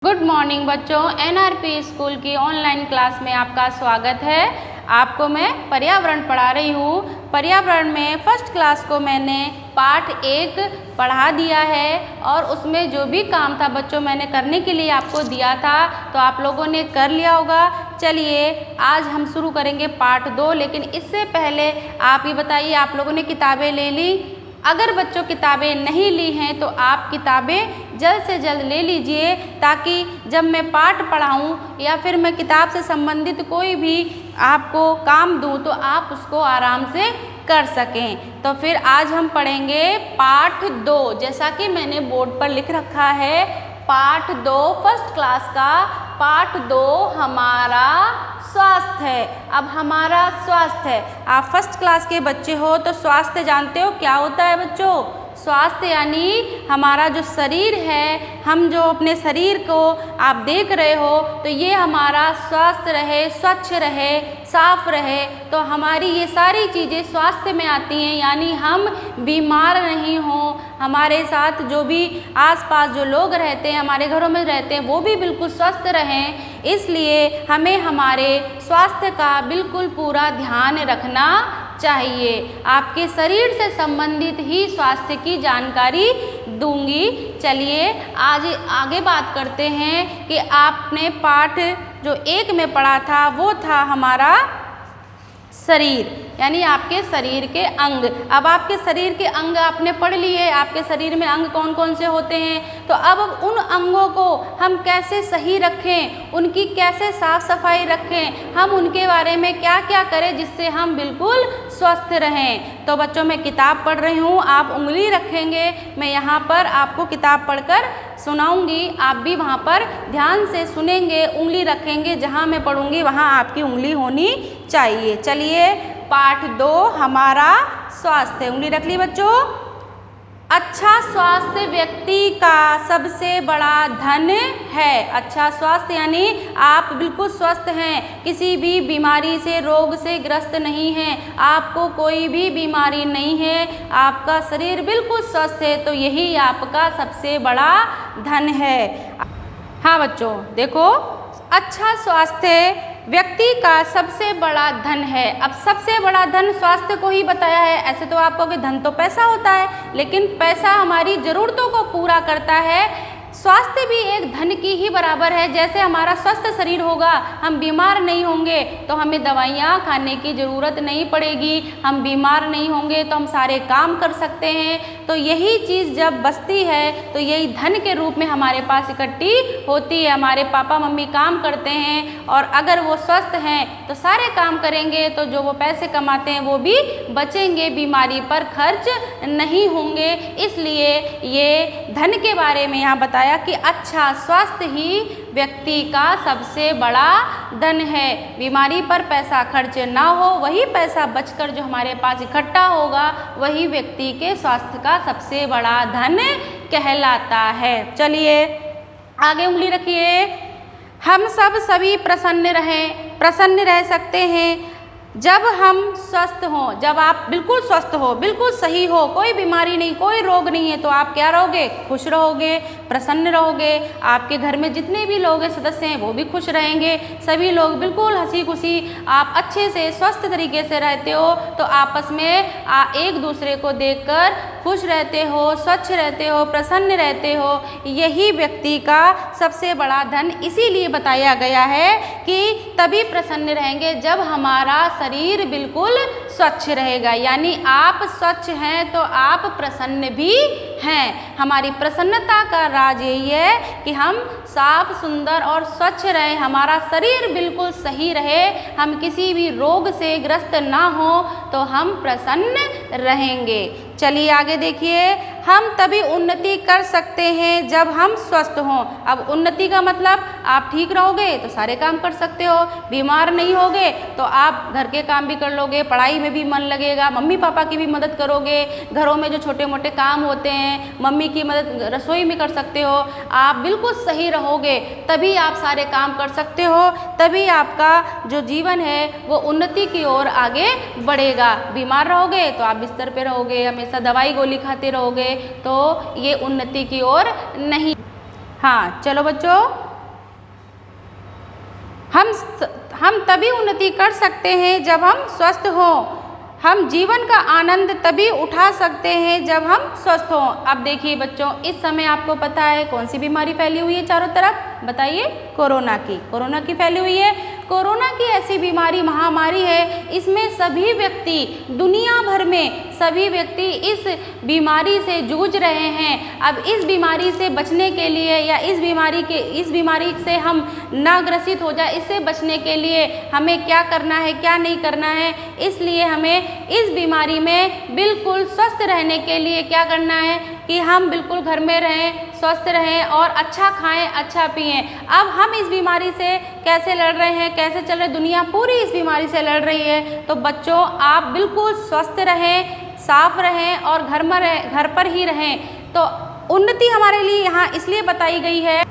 Good morning बच्चों, NRP school की online class में आपका स्वागत है। आपको मैं पर्यावरण पढ़ा रही हूँ। पर्यावरण में फर्स्ट क्लास को मैंने पाठ 1 पढ़ा दिया है और उसमें जो भी काम था बच्चों मैंने करने के लिए आपको दिया था तो आप लोगों ने कर लिया होगा। चलिए आज हम शुरू करेंगे पाठ 2, लेकिन इससे पहले आप ये बताइए आप लोगों ने किताबें ले ली? अगर बच्चों किताबें नहीं ली हैं तो आप किताबें जल्द से जल्द ले लीजिए, ताकि जब मैं पाठ पढ़ाऊँ या फिर मैं किताब से संबंधित कोई भी आपको काम दूँ तो आप उसको आराम से कर सकें। तो फिर आज हम पढ़ेंगे पाठ 2, जैसा कि मैंने बोर्ड पर लिख रखा है। पाठ 2 फर्स्ट क्लास का पाठ 2 हमारा स्वास्थ्य है। अब हमारा स्वास्थ्य है, आप फर्स्ट क्लास के बच्चे हो तो स्वास्थ्य जानते हो क्या होता है बच्चों? स्वास्थ्य यानी हमारा जो शरीर है, हम जो अपने शरीर को आप देख रहे हो तो ये हमारा स्वस्थ रहे, स्वच्छ रहे, साफ रहे, तो हमारी ये सारी चीज़ें स्वास्थ्य में आती हैं। यानी हम बीमार नहीं हों, हमारे साथ जो भी आसपास जो लोग रहते हैं, हमारे घरों में रहते हैं, वो भी बिल्कुल स्वस्थ रहें। इसलिए हमें हमारे स्वास्थ्य का बिल्कुल पूरा ध्यान रखना चाहिए। आपके शरीर से संबंधित ही स्वास्थ्य की जानकारी दूंगी। चलिए आज आगे बात करते हैं कि आपने पाठ जो 1 में पढ़ा था वो था हमारा शरीर, यानी आपके शरीर के अंग। अब आपके शरीर के अंग आपने पढ़ लिए, आपके शरीर में अंग कौन कौन से होते हैं। तो अब उन अंगों को हम कैसे सही रखें, उनकी कैसे साफ सफाई रखें, हम उनके बारे में क्या क्या करें जिससे हम बिल्कुल स्वस्थ रहें। तो बच्चों मैं किताब पढ़ रही हूँ, आप उंगली रखेंगे, मैं यहाँ पर आपको किताब पढ़कर सुनाऊंगी, आप भी वहाँ पर ध्यान से सुनेंगे, उंगली रखेंगे, जहाँ मैं पढ़ूंगी वहाँ आपकी उंगली होनी चाहिए। चलिए पाठ 2 हमारा स्वास्थ्य, उंगली रख ली बच्चों। अच्छा स्वास्थ्य व्यक्ति का सबसे बड़ा धन है। अच्छा स्वास्थ्य यानी आप बिल्कुल स्वस्थ हैं, किसी भी बीमारी से, रोग से ग्रस्त नहीं हैं, आपको कोई भी बीमारी नहीं है, आपका शरीर बिल्कुल स्वस्थ है, तो यही आपका सबसे बड़ा धन है। हाँ बच्चों देखो, अच्छा स्वास्थ्य व्यक्ति का सबसे बड़ा धन है। अब सबसे बड़ा धन स्वास्थ्य को ही बताया है। ऐसे तो आप कहोगे धन तो पैसा होता है, लेकिन पैसा हमारी ज़रूरतों को पूरा करता है, स्वास्थ्य भी एक धन की ही बराबर है। जैसे हमारा स्वस्थ शरीर होगा, हम बीमार नहीं होंगे तो हमें दवाइयाँ खाने की ज़रूरत नहीं पड़ेगी, हम बीमार नहीं होंगे तो हम सारे काम कर सकते हैं। तो यही चीज़ जब बचती है तो यही धन के रूप में हमारे पास इकट्ठी होती है। हमारे पापा मम्मी काम करते हैं और अगर वो स्वस्थ हैं तो सारे काम करेंगे, तो जो वो पैसे कमाते हैं वो भी बचेंगे, बीमारी पर खर्च नहीं होंगे। इसलिए ये धन के बारे में यहाँ बताया कि अच्छा स्वास्थ्य ही व्यक्ति का सबसे बड़ा धन है। बीमारी पर पैसा खर्च ना हो, वही पैसा बचकर जो हमारे पास इकट्ठा होगा वही व्यक्ति के स्वास्थ्य का सबसे बड़ा धन कहलाता है। चलिए आगे उंगली रखिए। हम सभी प्रसन्न रहें, प्रसन्न रह सकते हैं जब हम स्वस्थ हों। जब आप बिल्कुल स्वस्थ हो, बिल्कुल सही हो, कोई बीमारी नहीं, कोई रोग नहीं है, तो आप क्या रहोगे? खुश रहोगे, प्रसन्न रहोगे। आपके घर में जितने भी लोग हैं, सदस्य हैं, वो भी खुश रहेंगे। सभी लोग बिल्कुल हंसी खुशी, आप अच्छे से स्वस्थ तरीके से रहते हो तो आपस में एक दूसरे को देखकर खुश रहते हो, स्वच्छ रहते हो, प्रसन्न रहते हो। यही व्यक्ति का सबसे बड़ा धन इसीलिए बताया गया है कि तभी प्रसन्न रहेंगे जब हमारा शरीर बिल्कुल स्वच्छ रहेगा। यानी आप स्वच्छ हैं तो आप प्रसन्न भी हैं। हमारी प्रसन्नता का राज यही है कि हम साफ सुंदर और स्वच्छ रहें, हमारा शरीर बिल्कुल सही रहे, हम किसी भी रोग से ग्रस्त ना हो तो हम प्रसन्न रहेंगे। चलिए आगे देखिए, हम तभी उन्नति कर सकते हैं जब हम स्वस्थ हों। अब उन्नति का मतलब आप ठीक रहोगे तो सारे काम कर सकते हो, बीमार नहीं होगे तो आप घर के काम भी कर लोगे, पढ़ाई में भी मन लगेगा, मम्मी पापा की भी मदद करोगे, घरों में जो छोटे मोटे काम होते हैं मम्मी की मदद रसोई में कर सकते हो। आप बिल्कुल सही रहोगे तभी आप सारे काम कर सकते हो, तभी आपका जो जीवन है वो उन्नति की ओर आगे बढ़ेगा। बीमार रहोगे तो आप बिस्तर पे रहोगे, हमेशा दवाई गोली खाते रहोगे, तो ये उन्नति की ओर नहीं। हाँ चलो बच्चों हम तभी उन्नति कर सकते हैं जब हम स्वस्थ हों। हम जीवन का आनंद तभी उठा सकते हैं जब हम स्वस्थ हों। अब देखिए बच्चों, इस समय आपको पता है कौन सी बीमारी फैली हुई है चारों तरफ? बताइए। कोरोना की फैली हुई है। कोरोना की ऐसी बीमारी, महामारी है, इसमें सभी व्यक्ति, दुनिया भर में सभी व्यक्ति इस बीमारी से जूझ रहे हैं। अब इस बीमारी से बचने के लिए या इस बीमारी से हम ना ग्रसित हो जाए, इससे बचने के लिए हमें क्या करना है, क्या नहीं करना है, इसलिए हमें इस बीमारी में बिल्कुल स्वस्थ रहने के लिए क्या करना है कि हम बिल्कुल घर में रहें, स्वस्थ रहें और अच्छा खाएं, अच्छा पिएं। अब हम इस बीमारी से कैसे लड़ रहे हैं, कैसे चल रहे, दुनिया पूरी इस बीमारी से लड़ रही है। तो बच्चों, आप बिल्कुल स्वस्थ रहें, साफ रहें और घर पर ही रहें। तो उन्नति हमारे लिए यहाँ इसलिए बताई गई है।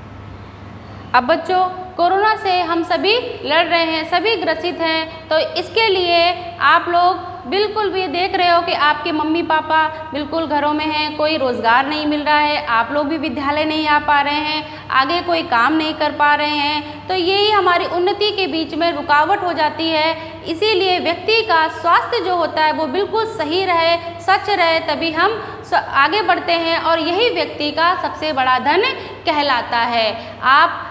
अब बच्चों, कोरोना से हम सभी लड़ रहे हैं, सभी ग्रसित हैं, तो इसके लिए आप लोग बिल्कुल भी देख रहे हो कि आपके मम्मी पापा बिल्कुल घरों में हैं, कोई रोज़गार नहीं मिल रहा है, आप लोग भी विद्यालय नहीं आ पा रहे हैं, आगे कोई काम नहीं कर पा रहे हैं, तो यही हमारी उन्नति के बीच में रुकावट हो जाती है। इसीलिए व्यक्ति का स्वास्थ्य जो होता है वो बिल्कुल सही रहे, स्वच्छ रहे, तभी हम आगे बढ़ते हैं और यही व्यक्ति का सबसे बड़ा धन कहलाता है। आप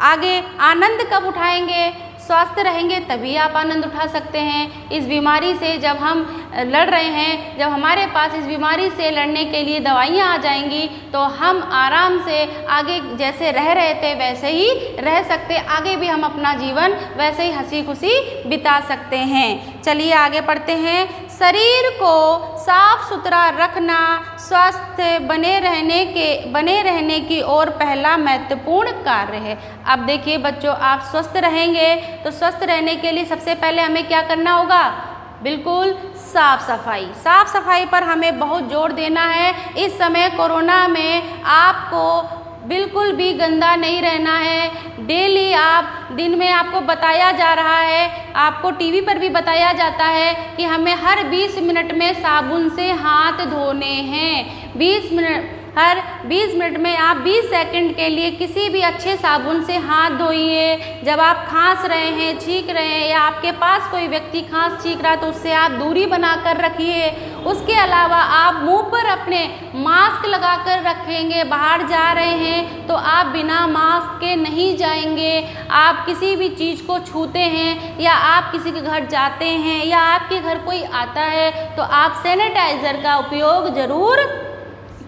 आगे आनंद कब उठाएंगे? स्वस्थ रहेंगे तभी आप आनंद उठा सकते हैं। इस बीमारी से जब हम लड़ रहे हैं, जब हमारे पास इस बीमारी से लड़ने के लिए दवाइयाँ आ जाएंगी, तो हम आराम से आगे जैसे रह रहे थे वैसे ही रह सकते, आगे भी हम अपना जीवन वैसे ही हंसी खुशी बिता सकते हैं। चलिए आगे पढ़ते हैं। शरीर को साफ सुथरा रखना स्वस्थ बने रहने की ओर पहला महत्वपूर्ण कार्य है। अब देखिए बच्चों, आप स्वस्थ रहेंगे तो स्वस्थ रहने के लिए सबसे पहले हमें क्या करना होगा? बिल्कुल साफ सफाई पर हमें बहुत जोर देना है। इस समय कोरोना में आपको बिल्कुल भी गंदा नहीं रहना है। डेली दिन में आपको बताया जा रहा है, आपको टीवी पर भी बताया जाता है कि हमें हर 20 मिनट में साबुन से हाथ धोने हैं। हर 20 मिनट में आप 20 सेकंड के लिए किसी भी अच्छे साबुन से हाथ धोइए। जब आप खांस रहे हैं, छींक रहे हैं या आपके पास कोई व्यक्ति खांस छींक रहा है तो उससे आप दूरी बनाकर रखिए। उसके अलावा आप मुंह पर अपने मास्क लगाकर रखेंगे। बाहर जा रहे हैं तो आप बिना मास्क के नहीं जाएंगे। आप किसी भी चीज़ को छूते हैं या आप किसी के घर जाते हैं या आपके घर कोई आता है तो आप सैनिटाइज़र का उपयोग ज़रूर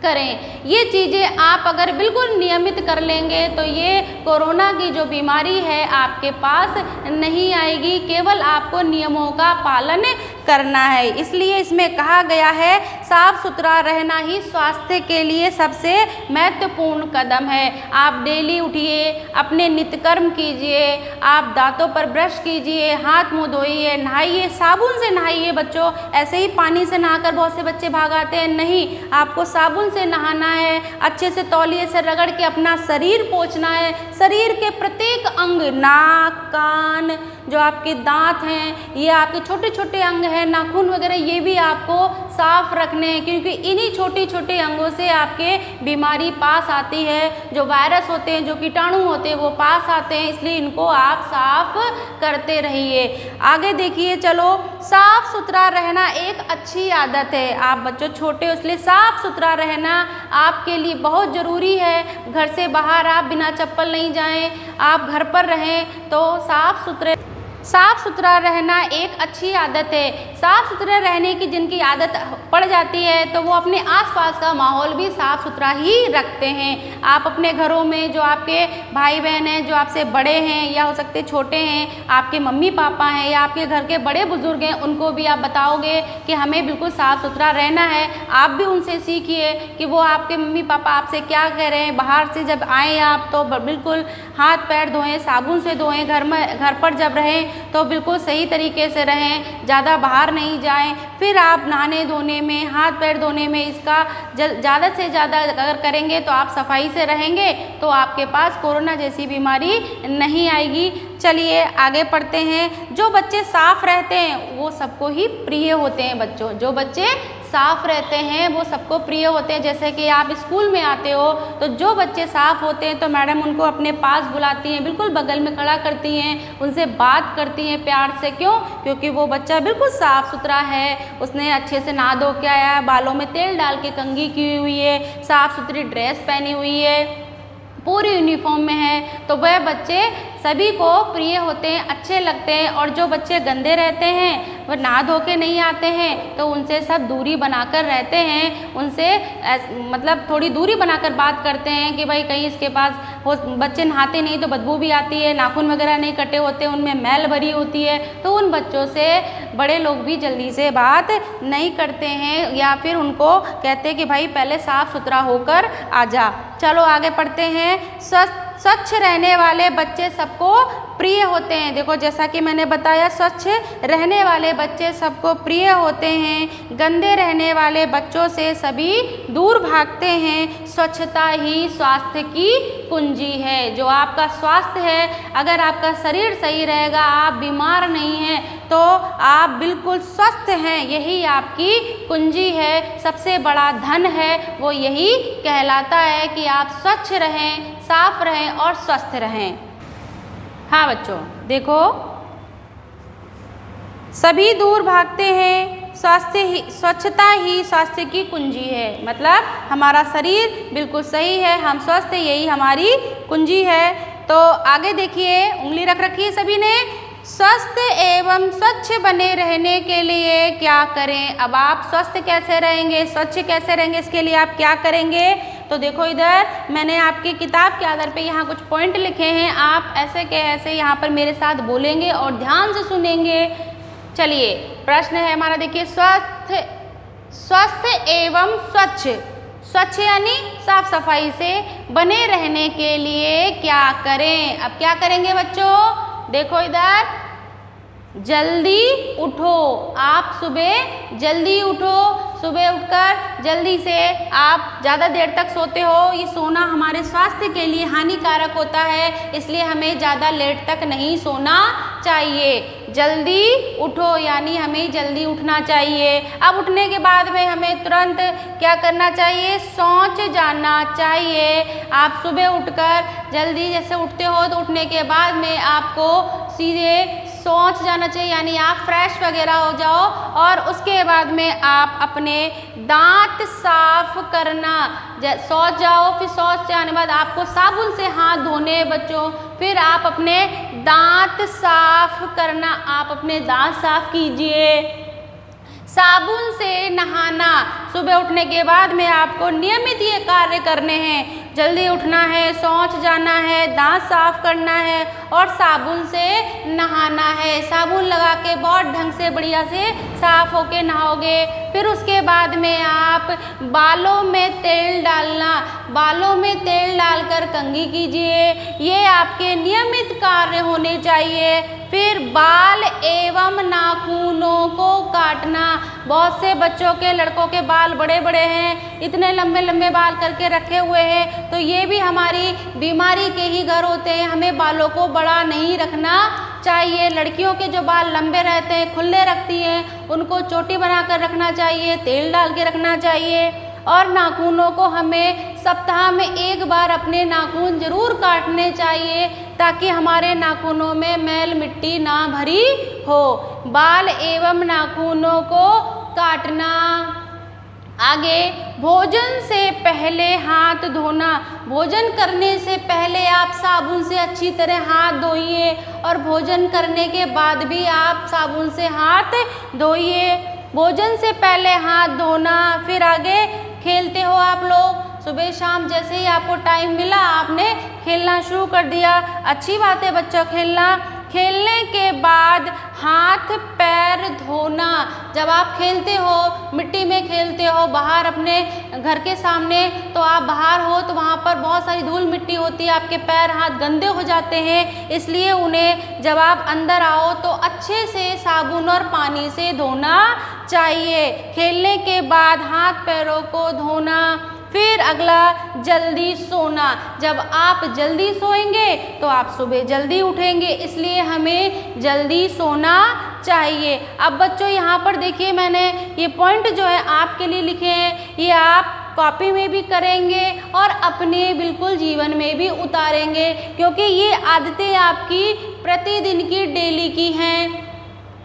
करें। ये चीज़ें आप अगर बिल्कुल नियमित कर लेंगे तो ये कोरोना की जो बीमारी है आपके पास नहीं आएगी। केवल आपको नियमों का पालन करना है। इसलिए इसमें कहा गया है साफ सुथरा रहना ही स्वास्थ्य के लिए सबसे महत्वपूर्ण कदम है। आप डेली उठिए, अपने नित्यकर्म कीजिए, आप दांतों पर ब्रश कीजिए, हाथ मुंह धोइए, नहाइए, साबुन से नहाइए। बच्चों, ऐसे ही पानी से नहाकर बहुत से बच्चे भाग आते हैं, नहीं, आपको साबुन से नहाना है, अच्छे से तौलिए से रगड़ के अपना शरीर पोंछना है। शरीर के प्रत्येक अंग, नाक, कान, जो आपके दांत हैं, ये आपके छोटे छोटे अंग हैं, नाखून वगैरह, ये भी आपको साफ रखने हैं, क्योंकि इन्हीं छोटे छोटे अंगों से आपके बीमारी पास आती है। जो वायरस होते हैं, जो कीटाणु होते हैं, वो पास आते हैं, इसलिए इनको आप साफ करते रहिए। आगे देखिए, चलो, साफ सुथरा रहना एक अच्छी आदत है। आप बच्चों छोटे हो इसलिए साफ सुथरा रहना आपके लिए बहुत ज़रूरी है। घर से बाहर आप बिना चप्पल नहीं जाएं, आप घर पर रहें तो साफ सुथरा रहना एक अच्छी आदत है। साफ सुथरा रहने की जिनकी आदत पड़ जाती है तो वो अपने आसपास का माहौल भी साफ सुथरा ही रखते हैं। आप अपने घरों में जो आपके भाई बहन हैं, जो आपसे बड़े हैं या हो सकते छोटे हैं, आपके मम्मी पापा हैं या आपके घर के बड़े बुजुर्ग हैं, उनको भी आप बताओगे कि हमें बिल्कुल साफ सुथरा रहना है। आप भी उनसे सीखिए कि वो आपके मम्मी पापा आपसे क्या कह रहे हैं। बाहर से जब आएँ आप तो बिल्कुल हाथ पैर धोएँ, साबुन से धोएँ। घर पर जब रहें तो बिल्कुल सही तरीके से रहें, ज़्यादा बाहर नहीं जाएं। फिर आप नहाने धोने में, हाथ पैर धोने में इसका ज़्यादा से ज़्यादा अगर करेंगे तो आप सफाई से रहेंगे तो आपके पास कोरोना जैसी बीमारी नहीं आएगी। चलिए आगे पढ़ते हैं। जो बच्चे साफ रहते हैं वो सबको ही प्रिय होते हैं। बच्चों, जो बच्चे साफ रहते हैं वो सबको प्रिय होते हैं। जैसे कि आप स्कूल में आते हो तो जो बच्चे साफ होते हैं तो मैडम उनको अपने पास बुलाती हैं, बिल्कुल बगल में खड़ा करती हैं, उनसे बात करती हैं प्यार से। क्यों? क्योंकि वो बच्चा बिल्कुल साफ सुथरा है, उसने अच्छे से नहा धो के आया है, बालों में तेल डाल के कंघी की हुई है, साफ सुथरी ड्रेस पहनी हुई है, पूरी यूनिफॉर्म में है, तो वह बच्चे सभी को प्रिय होते हैं, अच्छे लगते हैं। और जो बच्चे गंदे रहते हैं, वह नहा धो के नहीं आते हैं, तो उनसे सब दूरी बनाकर रहते हैं, उनसे मतलब थोड़ी दूरी बनाकर बात करते हैं कि भाई कहीं इसके पास हो, बच्चे नहाते नहीं तो बदबू भी आती है, नाखून वगैरह नहीं कटे होते, उनमें मैल भरी होती है, तो उन बच्चों से बड़े लोग भी जल्दी से बात नहीं करते हैं या फिर उनको कहते हैं कि भाई पहले साफ़ सुथरा होकर आ जा। चलो आगे पढ़ते हैं। स्वच्छ रहने वाले बच्चे सबको प्रिय होते हैं। देखो जैसा कि मैंने बताया, स्वच्छ रहने वाले बच्चे सबको प्रिय होते हैं। गंदे रहने वाले बच्चों से सभी दूर भागते हैं। स्वच्छता ही स्वास्थ्य की कुंजी है। जो आपका स्वास्थ्य है, अगर आपका शरीर सही रहेगा, आप बीमार नहीं हैं, तो आप बिल्कुल स्वस्थ हैं, यही आपकी कुंजी है, सबसे बड़ा धन है, वो यही कहलाता है कि आप स्वच्छ रहें, साफ रहें और स्वस्थ रहें। हाँ बच्चों देखो, सभी दूर भागते हैं, स्वच्छता ही स्वास्थ्य की कुंजी है। मतलब हमारा शरीर बिल्कुल सही है, हम स्वस्थ हैं, यही हमारी कुंजी है। तो आगे देखिए, उंगली रख रखी है सभी ने। स्वस्थ एवं स्वच्छ बने रहने के लिए क्या करें? अब आप स्वस्थ कैसे रहेंगे, स्वच्छ कैसे रहेंगे, इसके लिए आप क्या करेंगे? तो देखो इधर मैंने आपकी किताब के आधार पे यहाँ कुछ पॉइंट लिखे हैं, आप ऐसे के ऐसे यहाँ पर मेरे साथ बोलेंगे और ध्यान से सुनेंगे। चलिए प्रश्न है हमारा, देखिए, स्वस्थ एवं स्वच्छ, स्वच्छ यानी साफ सफाई से बने रहने के लिए क्या करें? अब क्या करेंगे बच्चों? देखो इधर, जल्दी उठो। आप सुबह जल्दी उठो, सुबह उठकर जल्दी से, आप ज़्यादा देर तक सोते हो, ये सोना हमारे स्वास्थ्य के लिए हानिकारक होता है, इसलिए हमें ज़्यादा लेट तक नहीं सोना चाहिए। जल्दी उठो यानी हमें जल्दी उठना चाहिए। अब उठने के बाद में हमें तुरंत क्या करना चाहिए? शौच जाना चाहिए। आप सुबह उठकर जल्दी जैसे उठते हो तो उठने के बाद में आपको सीधे शौच जाना चाहिए, यानी आप फ्रेश वगैरह हो जाओ और उसके बाद में आप अपने दांत साफ करना। शौच जाओ, फिर शौच जाने के बाद आपको साबुन से हाथ धोने बच्चों, फिर आप अपने दांत साफ करना, आप अपने दांत साफ कीजिए। साबुन से नहाना, सुबह उठने के बाद में आपको नियमित ये कार्य करने हैं। जल्दी उठना है, शौच जाना है, दांत साफ करना है और साबुन से नहाना है। साबुन लगा के बहुत ढंग से बढ़िया से साफ होके नहाओगे। फिर उसके बाद में आप बालों में तेल डालना, बालों में तेल डालकर कंघी कीजिए, ये आपके नियमित कार्य होने चाहिए। फिर बाल एवं नाखूनों को काटना। बहुत से बच्चों के, लड़कों के बाल बड़े बड़े हैं, इतने लंबे लंबे बाल करके रखे हुए हैं, तो ये भी हमारी बीमारी के ही घर होते हैं। हमें बालों को बड़ा नहीं रखना चाहिए। लड़कियों के जो बाल लंबे रहते हैं, खुले रखती हैं, उनको चोटी बनाकर रखना चाहिए, तेल डाल के रखना चाहिए। और नाखूनों को हमें सप्ताह में एक बार अपने नाखून जरूर काटने चाहिए, ताकि हमारे नाखूनों में मैल मिट्टी ना भरी हो। बाल एवं नाखूनों को काटना। आगे, भोजन से पहले हाथ धोना। भोजन करने से पहले आप साबुन से अच्छी तरह हाथ धोइए और भोजन करने के बाद भी आप साबुन से हाथ धोइए। भोजन से पहले हाथ धोना। फिर आगे, खेलते हो आप लोग, सुबह शाम जैसे ही आपको टाइम मिला आपने खेलना शुरू कर दिया, अच्छी बात है बच्चों खेलना। खेलने के बाद हाथ पैर धोना। जब आप खेलते हो, मिट्टी में खेलते हो बाहर अपने घर के सामने, तो आप बाहर हो तो वहाँ पर बहुत सारी धूल मिट्टी होती है, आपके पैर हाथ गंदे हो जाते हैं, इसलिए उन्हें जब आप अंदर आओ तो अच्छे से साबुन और पानी से धोना चाहिए। खेलने के बाद हाथ पैरों को धोना। फिर अगला जल्दी सोना। जब आप जल्दी सोएंगे तो आप सुबह जल्दी उठेंगे, इसलिए हमें जल्दी सोना चाहिए। अब बच्चों यहाँ पर देखिए मैंने ये पॉइंट जो है आपके लिए लिखे हैं, ये आप कॉपी में भी करेंगे और अपने बिल्कुल जीवन में भी उतारेंगे, क्योंकि ये आदतें आपकी प्रतिदिन की डेली की हैं।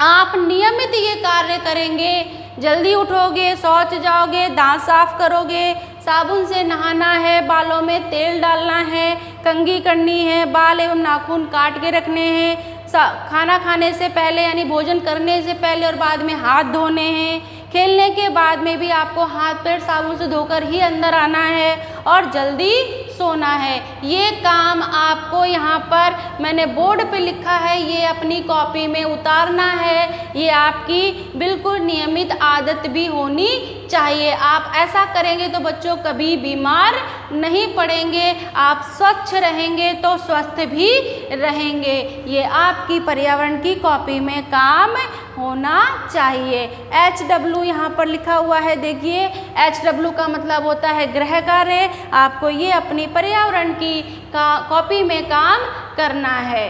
आप नियमित ये कार्य करेंगे, जल्दी उठोगे, शौच जाओगे, दांत साफ करोगे, साबुन से नहाना है, बालों में तेल डालना है, कंघी करनी है, बाल एवं नाखून काट के रखने हैं, खाना खाने से पहले यानी भोजन करने से पहले और बाद में हाथ धोने हैं, खेलने के बाद में भी आपको हाथ पैर साबुन से धोकर ही अंदर आना है और जल्दी सोना है। ये काम आपको यहाँ पर मैंने बोर्ड पे लिखा है, ये अपनी कॉपी में उतारना है। ये आपकी बिल्कुल नियमित आदत भी होनी चाहिए। आप ऐसा करेंगे तो बच्चों कभी बीमार नहीं पड़ेंगे, आप स्वच्छ रहेंगे तो स्वस्थ भी रहेंगे। ये आपकी पर्यावरण की कॉपी में काम होना चाहिए। HW यहाँ पर लिखा हुआ है, देखिए HW का मतलब होता है गृह कार्य। आपको ये अपनी पर्यावरण की कॉपी में काम करना है।